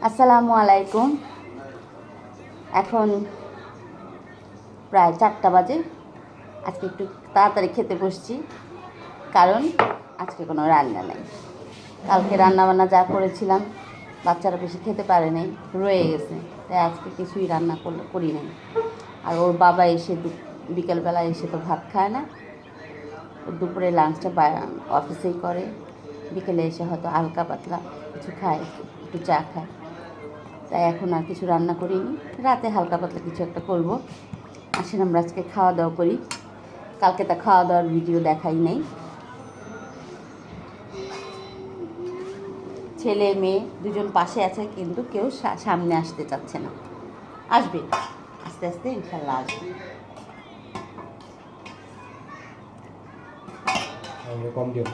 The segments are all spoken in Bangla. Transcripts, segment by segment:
আসসালামু আলাইকুম। এখন প্রায় 4টা বাজে। আজকে একটু তাড়াতাড়ি খেতে বসছি, কারণ আজকে কোনো রান্না নেই। কালকে রান্নাবান্না যা করেছিলাম বাচ্চারা বেশি খেতে পারে নাই, রয়ে গেছে, তাই আজকে কিছুই রান্না করি নাই। আর ওর বাবা এসে বিকেলবেলা এসে তো ভাত খায় না, দুপুরে লাঞ্চটা অফিসেই করে, বিকেলে এসে হয়তো হালকা পাতলা কিছু খায়, একটু চা খায়। তাই এখন আর কিছু রান্না করিনি, রাতে হালকা পাতলা কিছু একটা করব। আসেন আমরা আজকে খাওয়া দাওয়া করি। কালকে তা খাওয়া দাওয়ার ভিডিও দেখাই নাই। ছেলে মেয়ে দুজন পাশে আছে, কিন্তু কেউ সামনে আসতে চাচ্ছে না। আসবে আস্তে আস্তে, ইনশাল্লাহ আসবে। কম দিও।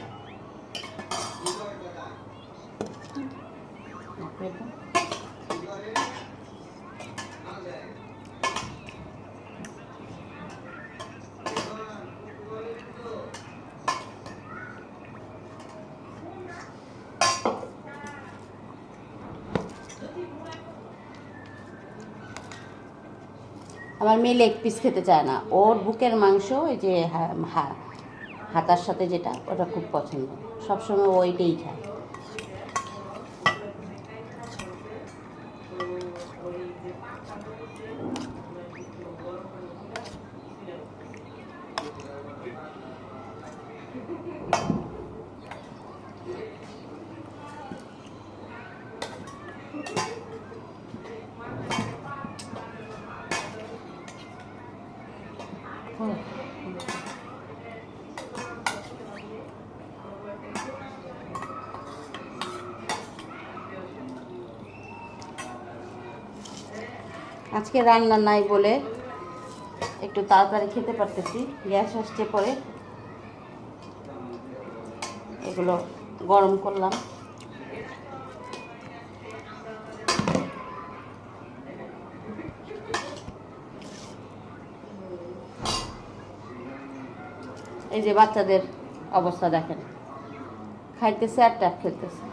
আমার মেয়ে লেগ পিস খেতে চায় না, ওর বুকের মাংস, এই যে হাতার সাথে যেটা, ওটা খুব পছন্দ, সবসময় ওইটাই খায়। আজকে রান্না নাই বলে একটু তাড়াতাড়ি খেতে পারতেছি। গ্যাস আসছে পরে, এগুলো গরম করলাম। এই যে বাচ্চাদের অবস্থা দেখেন, খাইতেছে আর ট্যাপ খেলতেছে।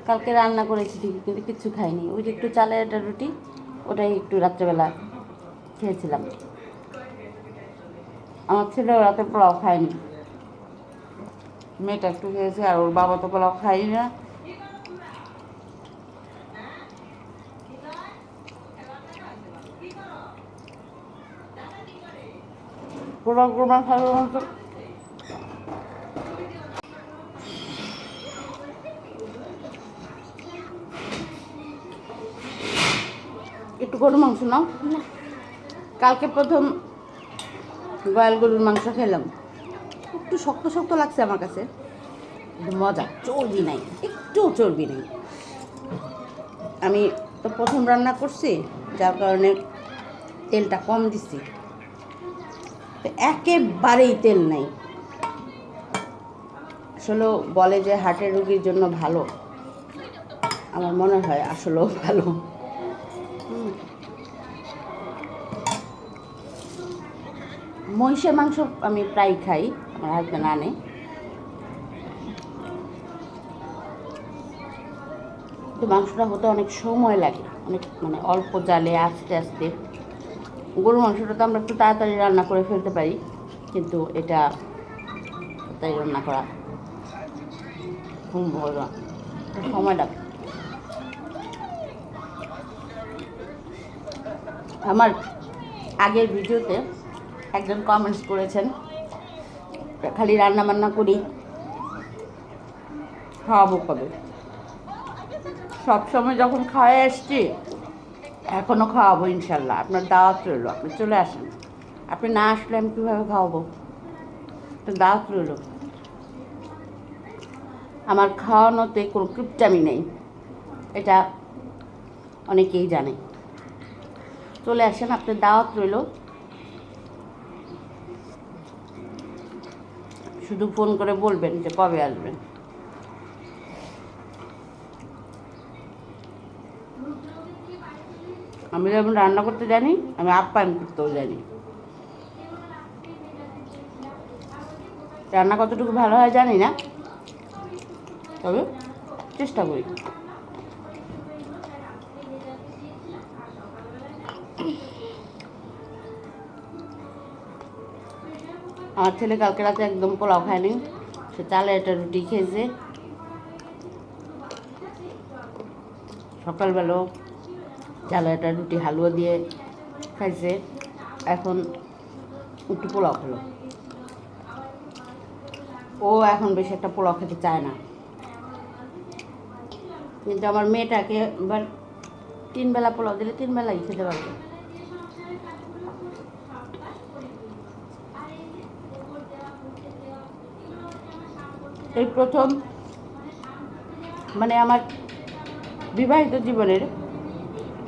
কালকে রান্না করেছি ঠিকই, কিন্তু কিচ্ছু খাইনি। ওই যে একটু চালের একটা রুটি, ওটাই একটু রাত্রেবেলা খেয়েছিলাম। আমার ছেলে রাতে পোলাও খায়নি, মেয়েটা একটু খেয়েছে, আর ওর বাবা তো পোলাও খায়নি না। পোলাও কোরমা খাবে বলতো। একটু গরুর মাংস নাও। কালকে প্রথম গয়াল গরুর মাংস খেলাম, একটু শক্ত শক্ত লাগছে আমার কাছে, কিন্তু মজা, চর্বি নাই, একটুও চর্বি নেই। আমি তো প্রথম রান্না করছি, যার কারণে তেলটা কম দিছি, তো একেবারেই তেল নেই। আসলে বলে যে হার্টের রোগীর জন্য ভালো, আমার মনে হয় আসলেও ভালো। মহিষের মাংস আমি প্রায় খাই, আমার হাজব্যান্ড আনে। তো মাংসটা হতে অনেক সময় লাগে, অনেক মানে অল্প জালে আস্তে আস্তে। গরুর মাংসটা তো আমরা একটু তাড়াতাড়ি রান্না করে ফেলতে পারি, কিন্তু এটা তাড়াতাড়ি রান্না করা খুব ভালো সময় লাগে। আমার আগের ভিডিওতে একজন কমেন্টস করেছেন, খালি রান্না বান্না করি, খাওয়াবো কবে? সবসময় যখন খাওয়াই আসছি, এখনও খাওয়াবো ইনশাল্লাহ। আপনার দাওয়াত রইল, আপনি চলে আসেন। আপনি না আসলে আমি কীভাবে খাওয়াবো? তো দাওয়াত রইল। আমার খাওয়ানোতে কোনো কিপটামি নেই, এটা অনেকেই জানে। চলে আসেন, আপনার দাওয়াত রইল। শুধু ফোন করে বলবেন যে কবে আসবেন। আমি যেমন রান্না করতে জানি, আমি আপ্যায়ন করতেও জানি। রান্না কতটুকু ভালো হয় জানি না, তবে চেষ্টা করি। আমার ছেলে কালকে রাতে একদম পোলাও খায়নি, সে চালের একটা রুটি খেয়েছে। সকালবেলাও চালের একটা রুটি হালুয়া দিয়ে খাইছে, এখন একটু পোলাও খেলো। ও এখন বেশি একটা পোলাও খেতে চায় না, কিন্তু আমার মেয়েটাকে এবার 3 বেলা পোলাও দিলে 3 বেলাই খেতে পারবে। এই প্রথম মানে আমার বিবাহিত জীবনের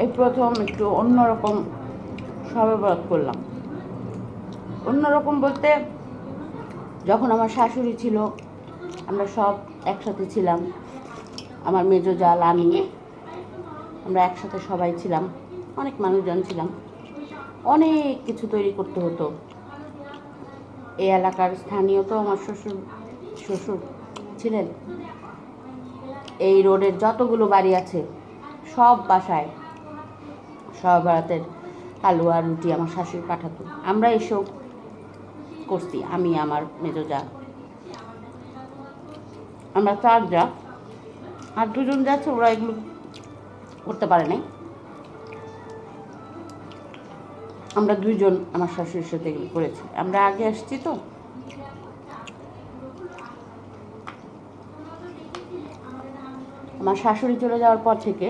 এই প্রথম একটু অন্যরকম শবে বরাত করলাম। অন্যরকম বলতে, যখন আমার শাশুড়ি ছিল আমরা সব একসাথে ছিলাম, আমার মেজো জাল আমি, আমরা একসাথে সবাই ছিলাম, অনেক মানুষজন ছিলাম, অনেক কিছু তৈরি করতে হতো। এই এলাকার স্থানীয় তো আমার শ্বশুর ছিলেন। এই রোডের যতগুলো বাড়ি আছে সব বাসায় সব ভারতের হালুয়া রুটি আমার শাশুড়ি পাঠাতো। আমরা এসব করছি, আমি আমার মেজো যা, আমরা 4 যা, আর 2জন যাচ্ছে ওরা এগুলো করতে পারে নাই। আমরা 2জন আমার শাশুড়ির সাথে এগুলো করেছি। আমরা আগে আসছি তো। আমার শাশুড়ি চলে যাওয়ার পর থেকে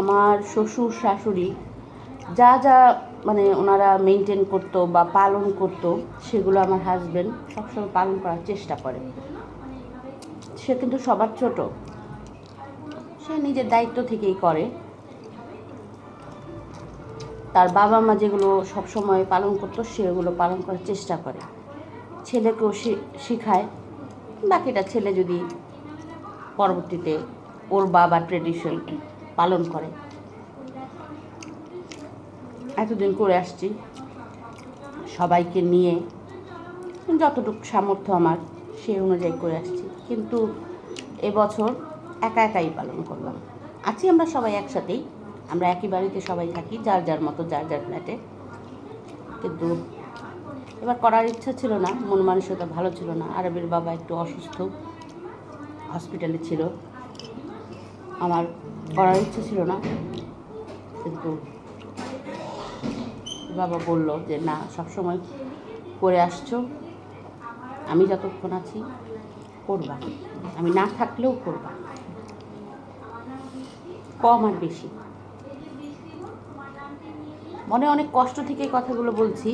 আমার শ্বশুর শাশুড়ি যা যা মানে ওনারা মেনটেন করতো বা পালন করতো, সেগুলো আমার হাজবেন্ড সবসময় পালন করার চেষ্টা করে। সে কিন্তু সবার ছোট, সে নিজের দায়িত্ব থেকেই করে। তার বাবা মা যেগুলো সবসময় পালন করতো সেগুলো পালন করার চেষ্টা করে, ছেলেকেও শেখায়। বাকিটা ছেলে যদি পরবর্তীতে ওর বাবা ট্রেডিশন পালন করে। এতদিন করে আসছি সবাইকে নিয়ে, যতটুকু সামর্থ্য আমার সেই অনুযায়ী করে আসছি, কিন্তু এবছর একা একাই পালন করলাম। আছি আমরা সবাই একসাথেই, আমরা একই বাড়িতে সবাই থাকি, যার যার মতো যার যার ফ্ল্যাটে। কিন্তু এবার করার ইচ্ছা ছিল না, মন মানসিকতা ভালো ছিল না। আরবের বাবা একটু অসুস্থ, হসপিটালে ছিল, আমার করার ইচ্ছা ছিল না। কিন্তু বাবা বলল যে না, সবসময় করে আসছো, আমি যতক্ষণ আছি করবা, আমি না থাকলেও করবা, কম আর বেশি। মনে অনেক কষ্ট থেকে কথাগুলো বলছি।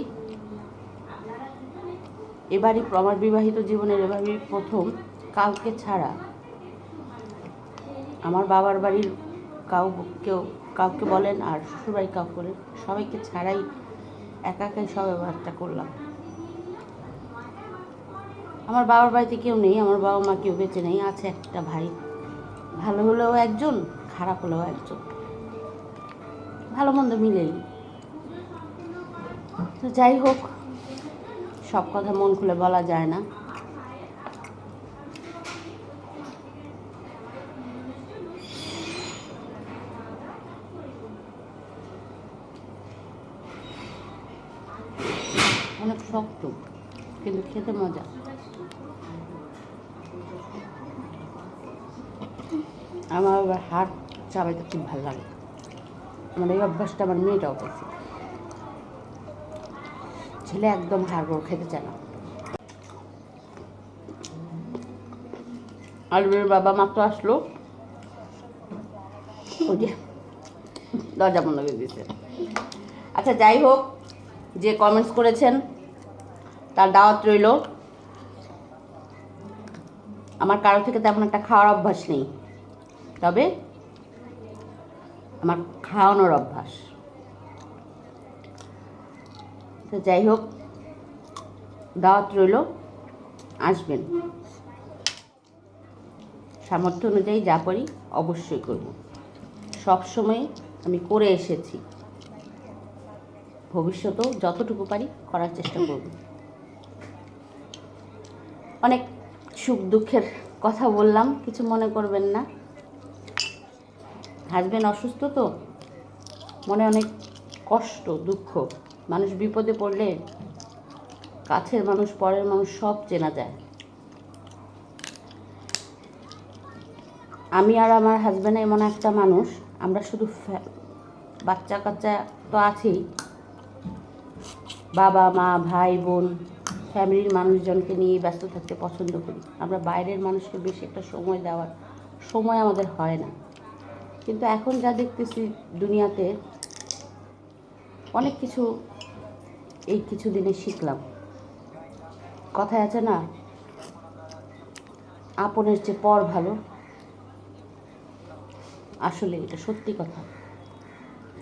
এবারই আমার বিবাহিত জীবনের এবারই প্রথম কাউকে ছাড়া, আমার বাবার বাড়ির কাউকে বলেন আর শ্বশুরবাড়ি কাউকে বলেন, সবাইকে ছাড়াই একা একাই সব ব্যাপারটা করলাম। আমার বাবার বাড়িতে কেউ নেই, আমার বাবা মা কেউ বেঁচে নেই, আছে একটা ভাই। ভালো হলেও একজন, খারাপ হলেও একজন, ভালো মন্দ মিলেই। তো যাই হোক, সব কথা মন খুলে বলা যায় না। অনেক শক্ত, কিন্তু খেতে মজা। আমার আবার হাড় চাবাইতে খুব ভালো লাগে, আমার এই অভ্যাসটা আমার মেয়েটাও পেয়েছে। ছেলে একদম হাড়গোড় খেতে চায় না। আলবের বাবা মাত্র আসলো, ওই যে দরজা বন্ধ করে দিয়েছে। আচ্ছা যাই হোক, যে কমেন্টস করেছেন তার দাওয়াত রইল। আমার কারো থেকে তেমন একটা খাওয়ার অভ্যাস নেই, তবে আমার খাওয়ানোর অভ্যাস। তো যাই হোক, দাওয়াত রইল, আসবেন। সামর্থ্য অনুযায়ী যা পারি অবশ্যই করব, সবসময় আমি করে এসেছি, ভবিষ্যতেও যতটুকু পারি করার চেষ্টা করব। অনেক সুখ দুঃখের কথা বললাম, কিছু মনে করবেন না। হাজব্যান্ড অসুস্থ তো মনে অনেক কষ্ট দুঃখ। মানুষ বিপদে পড়লে কাছের মানুষ পরের মানুষ সব চেনা যায়। আমি আর আমার হাজব্যান্ড এমন একটা মানুষ, আমরা শুধু বাচ্চা কাচ্চা তো আছেই, বাবা মা ভাই বোন ফ্যামিলির মানুষজনকে নিয়ে ব্যস্ত থাকতে পছন্দ করি। আমরা বাইরের মানুষকে বেশি একটা সময় দেওয়ার সময় আমাদের হয় না। কিন্তু এখন যা দেখতেছি দুনিয়াতে, অনেক কিছু এই কিছু দিনে শিখলাম। কথায় আছে না, আপনের চেয়ে পর ভালো। আসলে এটা সত্যি কথা,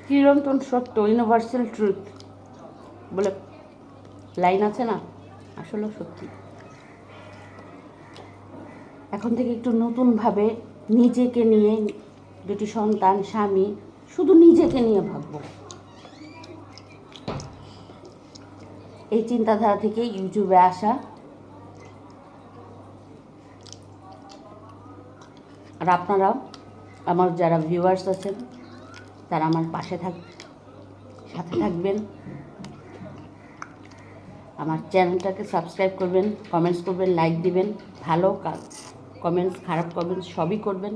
চিরন্তন সত্য, ইউনিভার্সাল ট্রুথ বলে লাইন আছে না, আসলেও সত্যি। এখন থেকে একটু নতুনভাবে নিজেকে নিয়ে, দুটি সন্তান, স্বামী, শুধু নিজেকে নিয়ে ভাববো। এই চিন্তাধারা থেকে ইউটিউবে আসা। আর আপনারা আমার যারা ভিউয়ার্স আছেন তারা আমার সাথে থাকবেন, আমার চ্যানেলটাকে সাবস্ক্রাইব করবেন, কমেন্টস করবেন, লাইক দিবেন, ভালো কমেন্টস খারাপ কমেন্টস সবই করবেন।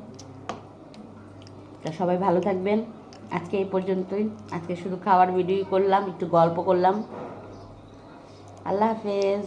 তা সবাই ভালো থাকবেন। আজকে এই পর্যন্তই। আজকে শুধু খাওয়ার ভিডিও করলাম, একটু গল্প করলাম। আল্লাহ হাফেজ।